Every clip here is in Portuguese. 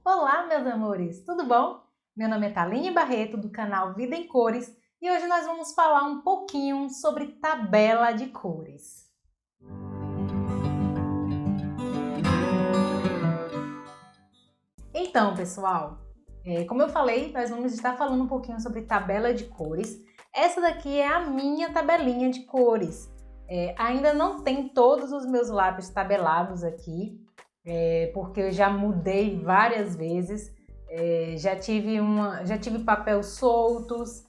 Olá, meus amores, tudo bom? Meu nome é Thaline Barreto, do canal Vida em Cores, e hoje nós vamos falar um pouquinho sobre tabela de cores. Então, pessoal, como eu falei, nós vamos estar falando um pouquinho sobre tabela de cores. Essa daqui é a minha tabelinha de cores. Ainda não tem todos os meus lápis tabelados aqui, porque eu já mudei várias vezes. Já tive papel soltos,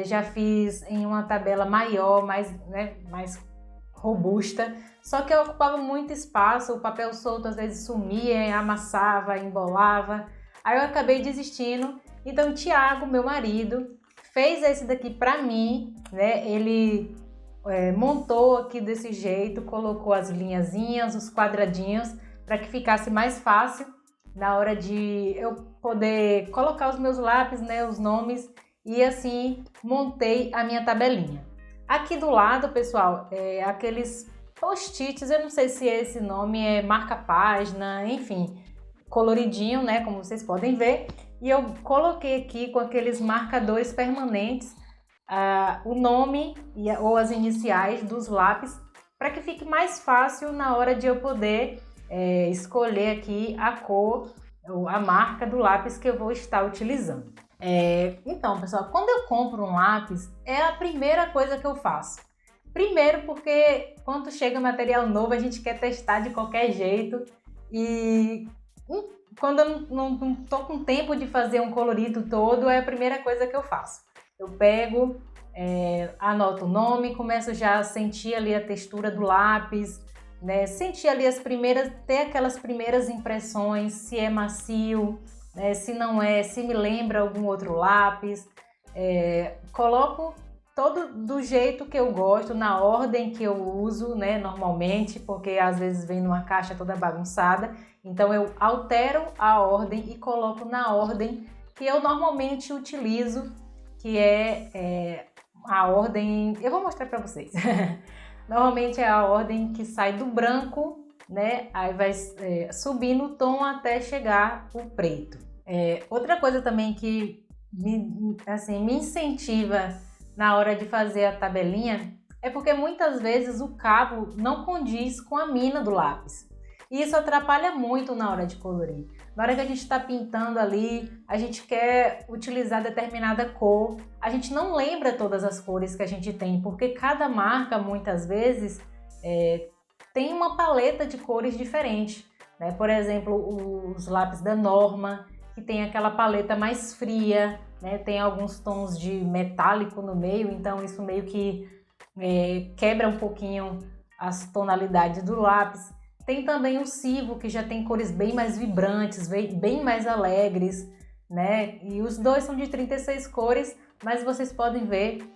já fiz em uma tabela maior, mais robusta, só que eu ocupava muito espaço, o papel solto às vezes sumia, amassava, embolava, aí eu acabei desistindo. Então o Thiago, meu marido, fez esse daqui para mim, né? Ele montou aqui desse jeito, colocou as linhazinhas, os quadradinhos, para que ficasse mais fácil na hora de eu poder colocar os meus lápis, né, os nomes, e assim montei a minha tabelinha. Aqui do lado, pessoal, aqueles post-its, eu não sei se esse nome é marca-página, enfim, coloridinho, né, como vocês podem ver, e eu coloquei aqui com aqueles marcadores permanentes o nome ou as iniciais dos lápis, para que fique mais fácil na hora de eu poder escolher aqui a cor ou a marca do lápis que eu vou estar utilizando. Então, pessoal, quando eu compro um lápis, é a primeira coisa que eu faço. Primeiro porque quando chega material novo, a gente quer testar de qualquer jeito, e quando eu não tô com tempo de fazer um colorido todo, é a primeira coisa que eu faço. Eu pego, anoto o nome, começo já a sentir ali a textura do lápis, né? Sentir ali ter aquelas primeiras impressões, se é macio, né? Se não é, se me lembra algum outro lápis. Coloco todo do jeito que eu gosto, na ordem que eu uso, né, normalmente, porque às vezes vem numa caixa toda bagunçada, então eu altero a ordem e coloco na ordem que eu normalmente utilizo, que é a ordem, eu vou mostrar para vocês. Normalmente é a ordem que sai do branco, né? Aí vai subindo o tom até chegar o preto. Outra coisa também que me incentiva na hora de fazer a tabelinha é porque muitas vezes o cabo não condiz com a mina do lápis. E isso atrapalha muito na hora de colorir. Na hora que a gente está pintando ali, a gente quer utilizar determinada cor, a gente não lembra todas as cores que a gente tem, porque cada marca, muitas vezes, tem uma paleta de cores diferente, né? Por exemplo, os lápis da Norma, que tem aquela paleta mais fria, né? Tem alguns tons de metálico no meio, então isso meio que quebra um pouquinho as tonalidades do lápis. Tem também o Civo, que já tem cores bem mais vibrantes, bem mais alegres, né? E os dois são de 36 cores, mas vocês podem ver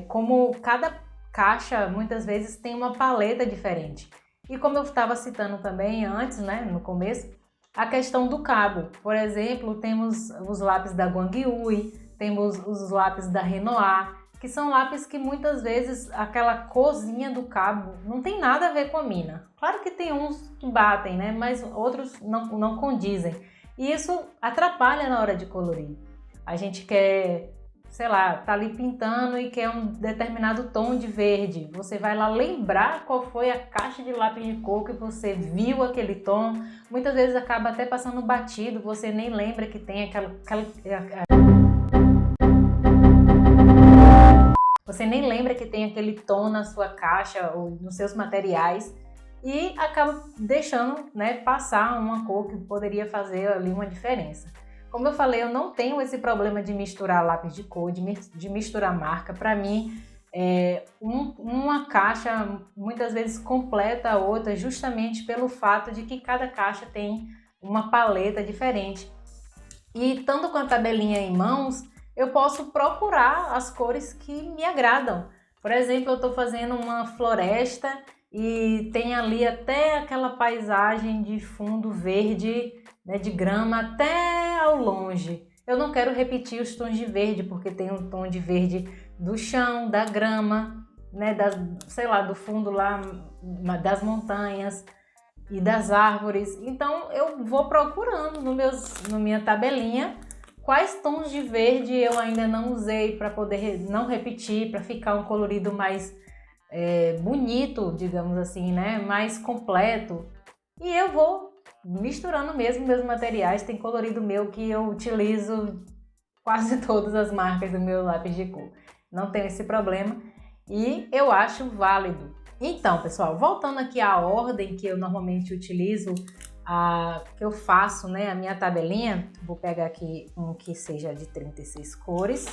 como cada caixa, muitas vezes, tem uma paleta diferente. E como eu estava citando também antes, né, no começo, a questão do cabo. Por exemplo, temos os lápis da Guanghui, temos os lápis da Renoir, que são lápis que muitas vezes aquela corzinha do cabo não tem nada a ver com a mina. Claro que tem uns que batem, né? Mas outros não condizem. E isso atrapalha na hora de colorir. A gente quer, sei lá, tá ali pintando e quer um determinado tom de verde. Você vai lá lembrar qual foi a caixa de lápis de cor que você viu aquele tom. Muitas vezes acaba até passando batido, você nem lembra que tem Você nem lembra que tem aquele tom na sua caixa ou nos seus materiais e acaba deixando, né, passar uma cor que poderia fazer ali uma diferença. Como eu falei, eu não tenho esse problema de misturar lápis de cor, de misturar marca. Para mim, uma caixa muitas vezes completa a outra justamente pelo fato de que cada caixa tem uma paleta diferente. E estando com a tabelinha em mãos, eu posso procurar as cores que me agradam. Por exemplo, eu estou fazendo uma floresta e tem ali até aquela paisagem de fundo verde, né, de grama até ao longe. Eu não quero repetir os tons de verde, porque tem um tom de verde do chão, da grama, né, do fundo lá das montanhas. e das árvores. Então eu vou procurando no minha tabelinha quais tons de verde eu ainda não usei para poder não repetir, para ficar um colorido mais bonito, digamos assim, né? Mais completo. E eu vou misturando mesmo meus materiais. Tem colorido meu que eu utilizo quase todas as marcas do meu lápis de cor. Não tenho esse problema e eu acho válido. Então, pessoal, voltando aqui à ordem que eu normalmente utilizo, que eu faço, né, a minha tabelinha, vou pegar aqui um que seja de 36 cores.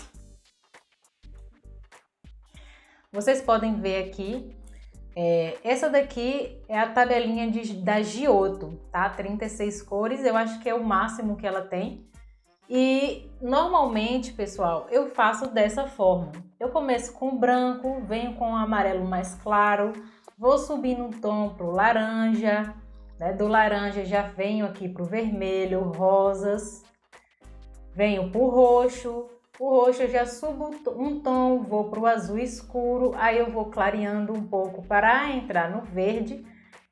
Vocês podem ver aqui, essa daqui é a tabelinha da Giotto, tá? 36 cores, eu acho que é o máximo que ela tem. E normalmente, pessoal, eu faço dessa forma. Eu começo com branco, venho com o amarelo mais claro, vou subindo um tom para o laranja, né? Do laranja já venho aqui para o vermelho, rosas, venho para o roxo eu já subo um tom, vou para o azul escuro, aí eu vou clareando um pouco para entrar no verde.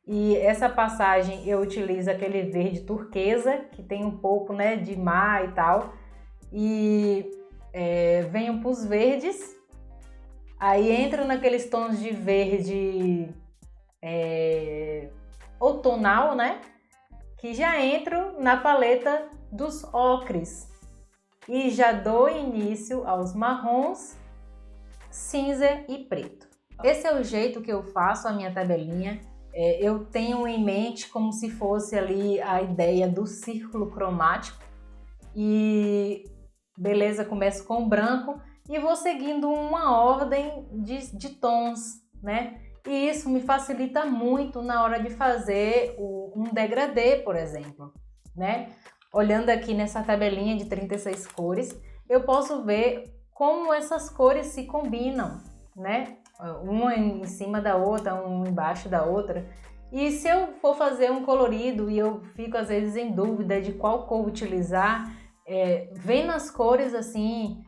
E essa passagem eu utilizo aquele verde turquesa, que tem um pouco, né, de mar e tal. E venho para os verdes, aí entro naqueles tons de verde outonal, né? Que já entro na paleta dos ocres. E já dou início aos marrons, cinza e preto. Esse é o jeito que eu faço a minha tabelinha. Eu tenho em mente como se fosse ali a ideia do círculo cromático. E beleza, começo com o branco e vou seguindo uma ordem de tons, né? E isso me facilita muito na hora de fazer um degradê, por exemplo, né? Olhando aqui nessa tabelinha de 36 cores, eu posso ver como essas cores se combinam, né? Uma em cima da outra, uma embaixo da outra. E se eu for fazer um colorido e eu fico às vezes em dúvida de qual cor utilizar, vendo as cores assim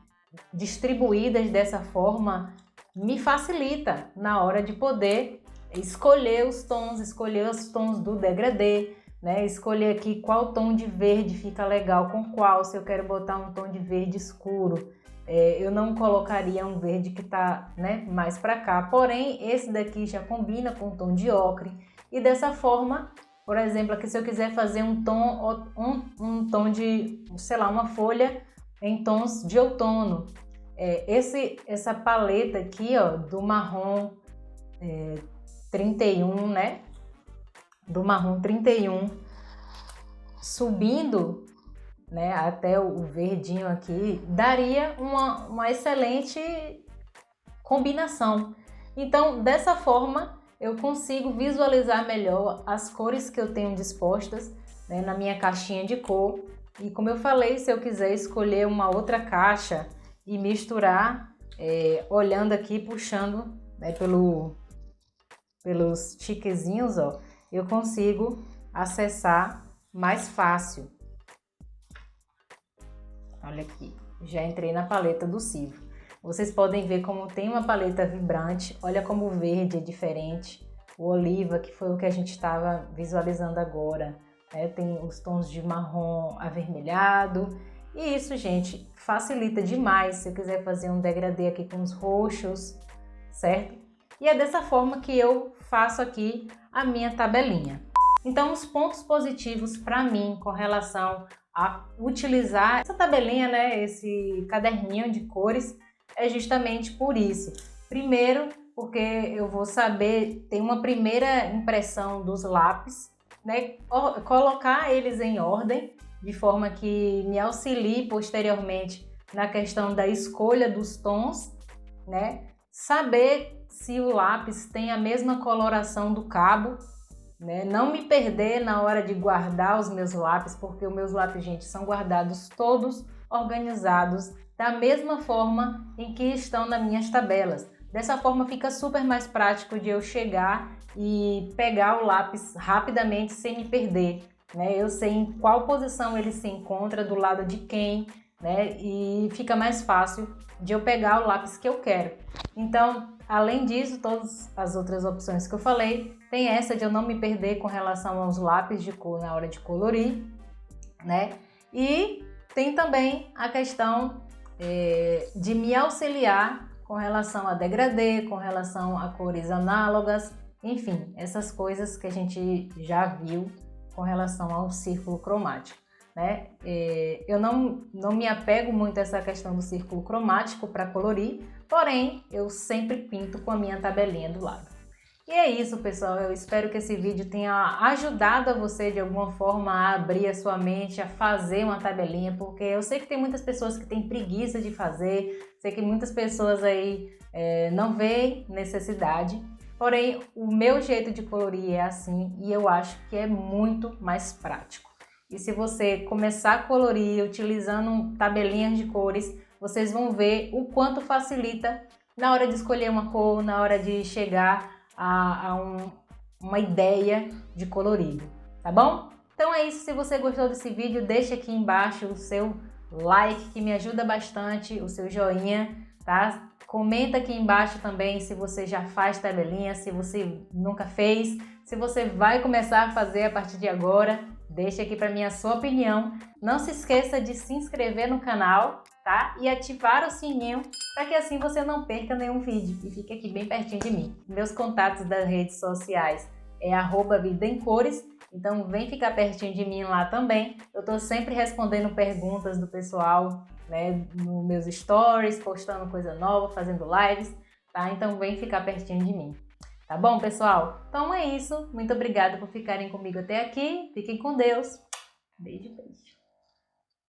distribuídas dessa forma, me facilita na hora de poder escolher os tons do degradê, né? Escolher aqui qual tom de verde fica legal com qual, se eu quero botar um tom de verde escuro. Eu não colocaria um verde que tá, né, mais para cá, porém esse daqui já combina com o tom de ocre. E dessa forma, por exemplo, aqui se eu quiser fazer um tom de, sei lá, uma folha em tons de outono, essa paleta aqui, ó, do marrom 31, né? Do marrom 31, subindo, né, até o verdinho aqui, daria uma excelente combinação. Então, dessa forma, eu consigo visualizar melhor as cores que eu tenho dispostas, né, na minha caixinha de cor. E como eu falei, se eu quiser escolher uma outra caixa e misturar, olhando aqui, puxando, né, pelos tiquezinhos, ó, eu consigo acessar mais fácil. Olha aqui, já entrei na paleta do Civo. Vocês podem ver como tem uma paleta vibrante, olha como o verde é diferente, o oliva, que foi o que a gente estava visualizando agora, né? Tem os tons de marrom avermelhado, e isso, gente, facilita demais se eu quiser fazer um degradê aqui com os roxos, certo? E é dessa forma que eu faço aqui a minha tabelinha. Então, os pontos positivos para mim com relação a utilizar essa tabelinha, né, esse caderninho de cores, é justamente por isso. Primeiro, porque eu vou saber, ter uma primeira impressão dos lápis, né, colocar eles em ordem, de forma que me auxilie posteriormente na questão da escolha dos tons, né, saber se o lápis tem a mesma coloração do cabo, né? Não me perder na hora de guardar os meus lápis, porque os meus lápis, gente, são guardados todos organizados da mesma forma em que estão nas minhas tabelas. Dessa forma fica super mais prático de eu chegar e pegar o lápis rapidamente sem me perder, né? Eu sei em qual posição ele se encontra, do lado de quem, né? E fica mais fácil de eu pegar o lápis que eu quero. Então, Além disso, todas as outras opções que eu falei, tem essa de eu não me perder com relação aos lápis de cor na hora de colorir, né? E tem também a questão de me auxiliar com relação a degradê, com relação a cores análogas, enfim, essas coisas que a gente já viu com relação ao círculo cromático, né? Eu não me apego muito a essa questão do círculo cromático para colorir, porém eu sempre pinto com a minha tabelinha do lado. E é isso, pessoal, eu espero que esse vídeo tenha ajudado a você de alguma forma a abrir a sua mente, a fazer uma tabelinha, porque eu sei que tem muitas pessoas que têm preguiça de fazer, sei que muitas pessoas aí não veem necessidade, porém o meu jeito de colorir é assim e eu acho que é muito mais prático. E se você começar a colorir utilizando tabelinhas de cores, vocês vão ver o quanto facilita na hora de escolher uma cor, na hora de chegar uma ideia de colorido, tá bom? Então é isso, se você gostou desse vídeo, deixa aqui embaixo o seu like, que me ajuda bastante, o seu joinha, tá? Comenta aqui embaixo também se você já faz tabelinha, se você nunca fez, se você vai começar a fazer a partir de agora, deixa aqui para mim a sua opinião. Não se esqueça de se inscrever no canal, tá? E ativar o sininho para que assim você não perca nenhum vídeo e fique aqui bem pertinho de mim. Meus contatos das redes sociais é @vidaemcores, então vem ficar pertinho de mim lá também. Eu tô sempre respondendo perguntas do pessoal, né, nos meus stories, postando coisa nova, fazendo lives, tá? Então vem ficar pertinho de mim. Tá bom, pessoal? Então é isso. Muito obrigada por ficarem comigo até aqui. Fiquem com Deus. Beijo, beijo.